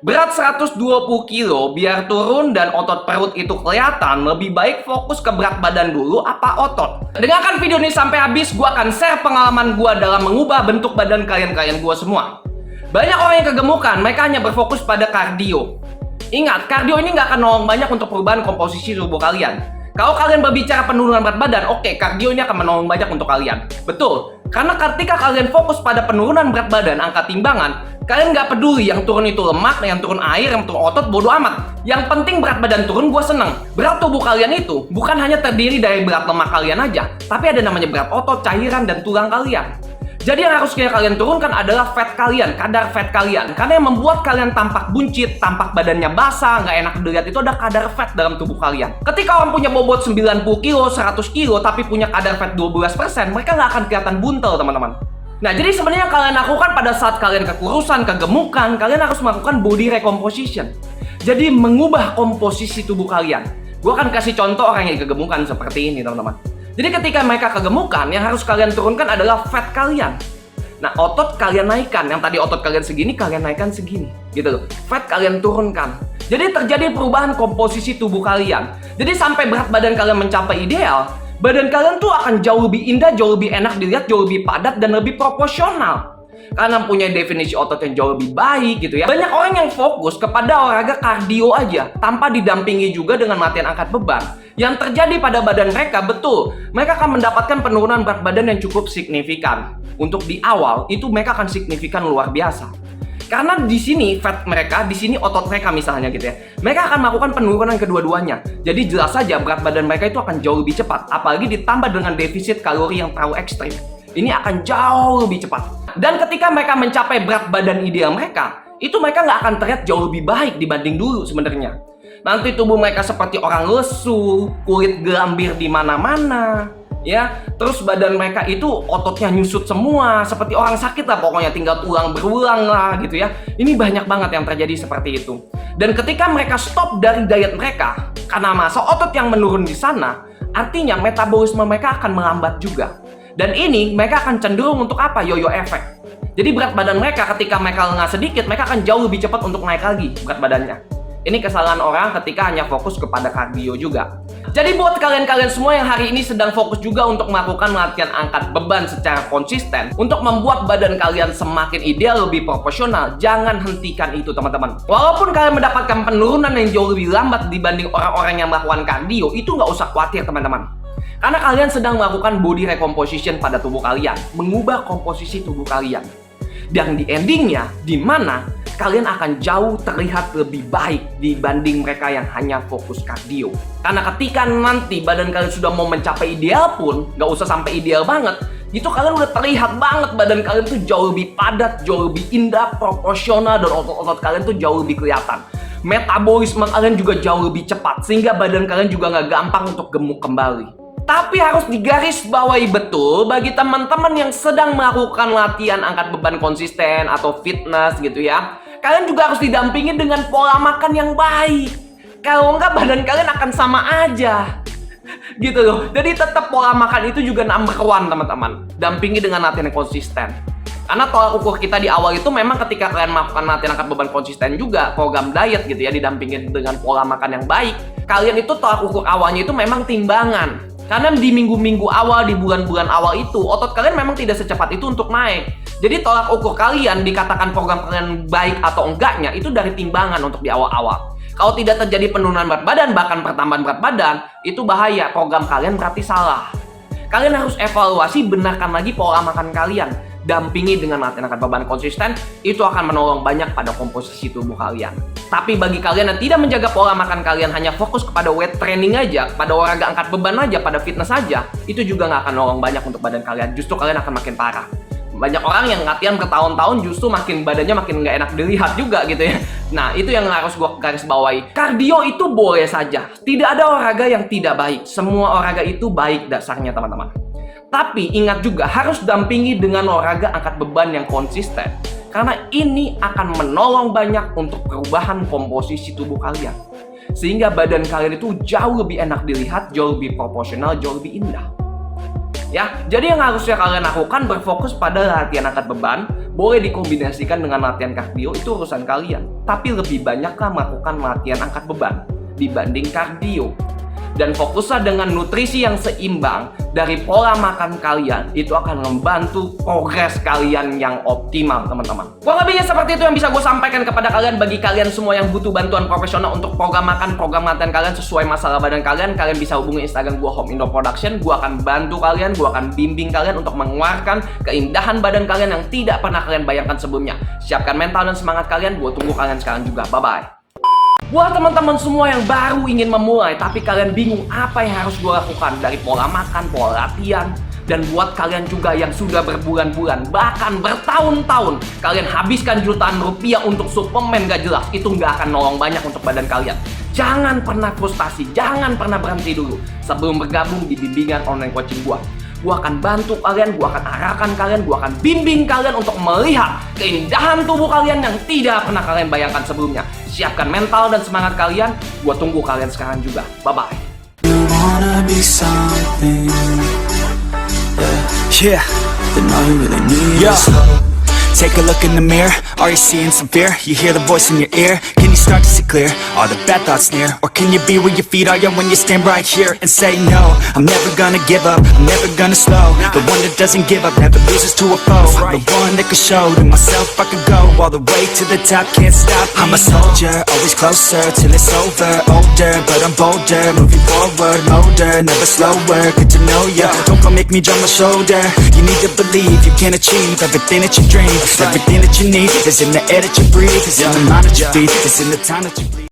Berat 120 kilo biar turun dan otot perut itu kelihatan, lebih baik fokus ke berat badan dulu apa otot? Dengarkan video ini sampai habis, gue akan share pengalaman gue dalam mengubah bentuk badan kalian gue semua. Banyak orang yang kegemukan, mereka hanya berfokus pada kardio. Ingat, kardio ini nggak akan nolong banyak untuk perubahan komposisi tubuh kalian. Kalau kalian berbicara penurunan berat badan, oke, kardio ini akan menolong banyak untuk kalian. Betul, karena ketika kalian fokus pada penurunan berat badan, angkat timbangan, kalian nggak peduli yang turun itu lemak, yang turun air, yang turun otot, bodo amat. Yang penting berat badan turun, gue seneng. Berat tubuh kalian itu bukan hanya terdiri dari berat lemak kalian aja, tapi ada namanya berat otot, cairan, dan tulang kalian. Jadi yang harus kalian turunkan adalah fat kalian, kadar fat kalian. Karena yang membuat kalian tampak buncit, tampak badannya basah, nggak enak dilihat itu ada kadar fat dalam tubuh kalian. Ketika orang punya bobot 90 kilo, 100 kilo, tapi punya kadar fat 12%, mereka nggak akan kelihatan buntel, teman-teman. Nah, jadi sebenarnya yang kalian lakukan pada saat kalian kekurusan, kegemukan, kalian harus melakukan body recomposition. Jadi mengubah komposisi tubuh kalian. Gue akan kasih contoh orang yang kegemukan seperti ini, teman-teman. Jadi ketika mereka kegemukan, yang harus kalian turunkan adalah fat kalian. Nah, otot kalian naikkan. Yang tadi otot kalian segini, kalian naikkan segini. Gitu loh. Fat kalian turunkan. Jadi terjadi perubahan komposisi tubuh kalian. Jadi sampai berat badan kalian mencapai ideal, badan kalian tuh akan jauh lebih indah, jauh lebih enak dilihat, jauh lebih padat, dan lebih proporsional. Karena punya definisi otot yang jauh lebih baik gitu ya. Banyak orang yang fokus kepada olahraga kardio aja, tanpa didampingi juga dengan latihan angkat beban. Yang terjadi pada badan mereka, betul, mereka akan mendapatkan penurunan berat badan yang cukup signifikan. Untuk di awal, itu mereka akan signifikan luar biasa. Karena di sini fat mereka, di sini otot mereka misalnya gitu ya. Mereka akan melakukan penurunan kedua-duanya. Jadi jelas saja berat badan mereka itu akan jauh lebih cepat. Apalagi ditambah dengan defisit kalori yang terlalu ekstrim. Ini akan jauh lebih cepat. Dan ketika mereka mencapai berat badan ideal mereka, itu mereka nggak akan terlihat jauh lebih baik dibanding dulu sebenarnya. Nanti tubuh mereka seperti orang lesu, kulit gelambir di mana-mana, ya. Terus badan mereka itu ototnya nyusut semua, seperti orang sakit lah pokoknya, tinggal tulang berulang lah gitu ya. Ini banyak banget yang terjadi seperti itu. Dan ketika mereka stop dari diet mereka, karena masa otot yang menurun di sana, artinya metabolisme mereka akan melambat juga. Dan ini mereka akan cenderung untuk apa? Yoyo efek. Jadi berat badan mereka ketika mereka lengah sedikit, mereka akan jauh lebih cepat untuk naik lagi berat badannya. Ini kesalahan orang ketika hanya fokus kepada kardio juga. Jadi buat kalian-kalian semua yang hari ini sedang fokus juga untuk melakukan latihan angkat beban secara konsisten, untuk membuat badan kalian semakin ideal, lebih proporsional, jangan hentikan itu teman-teman. Walaupun kalian mendapatkan penurunan yang jauh lebih lambat dibanding orang-orang yang melakukan kardio, itu nggak usah khawatir teman-teman. Karena kalian sedang melakukan body recomposition pada tubuh kalian, mengubah komposisi tubuh kalian. Dan di endingnya, di mana kalian akan jauh terlihat lebih baik dibanding mereka yang hanya fokus kardio. Karena ketika nanti badan kalian sudah mau mencapai ideal pun, nggak usah sampai ideal banget, itu kalian udah terlihat banget badan kalian tuh jauh lebih padat, jauh lebih indah, proporsional, dan otot-otot kalian tuh jauh lebih kelihatan. Metabolisme kalian juga jauh lebih cepat, sehingga badan kalian juga nggak gampang untuk gemuk kembali. Tapi harus digarisbawahi betul bagi teman-teman yang sedang melakukan latihan angkat beban konsisten atau fitness gitu ya. Kalian juga harus didampingi dengan pola makan yang baik. Kalau enggak badan kalian akan sama aja. Gitu loh. Jadi tetap pola makan itu juga number one teman-teman. Dampingi dengan latihan yang konsisten. Karena tolak ukur kita di awal itu memang ketika kalian melakukan latihan angkat beban konsisten juga program diet gitu ya, didampingin dengan pola makan yang baik. Kalian itu tolak ukur awalnya itu memang timbangan. Karena di minggu-minggu awal, di bulan-bulan awal itu, otot kalian memang tidak secepat itu untuk naik. Jadi tolak ukur kalian, dikatakan program kalian baik atau enggaknya, itu dari timbangan untuk di awal-awal. Kalau tidak terjadi penurunan berat badan, bahkan pertambahan berat badan, itu bahaya, program kalian berarti salah. Kalian harus evaluasi, benarkan lagi pola makan kalian. Dampingi dengan latihan angkat beban konsisten, itu akan menolong banyak pada komposisi tubuh kalian. Tapi bagi kalian yang tidak menjaga pola makan kalian, hanya fokus kepada weight training aja, pada olahraga angkat beban aja, pada fitness aja, itu juga nggak akan menolong banyak untuk badan kalian. Justru kalian akan makin parah. Banyak orang yang latihan bertahun-tahun justru makin badannya makin nggak enak dilihat juga gitu ya. Nah, itu yang harus gue garis bawahi. Kardio itu boleh saja. Tidak ada olahraga yang tidak baik. Semua olahraga itu baik dasarnya teman-teman. Tapi ingat juga harus dampingi dengan olahraga angkat beban yang konsisten. Karena ini akan menolong banyak untuk perubahan komposisi tubuh kalian. Sehingga badan kalian itu jauh lebih enak dilihat, jauh lebih proporsional, jauh lebih indah. Ya, jadi yang harusnya kalian lakukan berfokus pada latihan angkat beban, Boleh dikombinasikan dengan latihan kardio, itu urusan kalian. Tapi lebih banyakkah melakukan latihan angkat beban dibanding kardio? Dan fokuslah dengan nutrisi yang seimbang dari pola makan kalian. Itu akan membantu progres kalian yang optimal, teman-teman. Kurang lebihnya seperti itu yang bisa gue sampaikan kepada kalian. Bagi kalian semua yang butuh bantuan profesional untuk program makan, program latihan kalian sesuai masalah badan kalian, kalian bisa hubungi Instagram gue, Home Indo Production. Gue akan bantu kalian, gue akan bimbing kalian untuk mengeluarkan keindahan badan kalian yang tidak pernah kalian bayangkan sebelumnya. Siapkan mental dan semangat kalian. Gue tunggu kalian sekarang juga. Bye-bye. Buat teman-teman semua yang baru ingin memulai tapi kalian bingung apa yang harus gue lakukan dari pola makan, pola latihan. Dan buat kalian juga yang sudah berbulan-bulan, bahkan bertahun-tahun kalian habiskan jutaan rupiah untuk suplemen gak jelas, itu gak akan nolong banyak untuk badan kalian. Jangan pernah frustasi, jangan pernah berhenti dulu sebelum bergabung di bimbingan online coaching gue. Gue akan bantu kalian, gue akan arahkan kalian, gue akan bimbing kalian untuk melihat keindahan tubuh kalian yang tidak pernah kalian bayangkan sebelumnya. Siapkan mental dan semangat kalian, gue tunggu kalian sekarang juga. Bye-bye. Take a look in the mirror, are you seeing some fear? You hear the voice in your ear, can you start to see clear? Are the bad thoughts near? Or can you be where your feet are, yeah, when you stand right here and say no? I'm never gonna give up, I'm never gonna slow. The one that doesn't give up, never loses to a foe. The one that can show to myself I could go all the way to the top, can't stop me. I'm a soldier, always closer till it's over. Older, but I'm bolder, moving forward, motor, never slower. Good to know ya, don't come make me drop my shoulder. You need to believe you can achieve everything that you dream. Everything that you need is in the air that you breathe. It's in the mind that you feed. It's in the time that you bleed.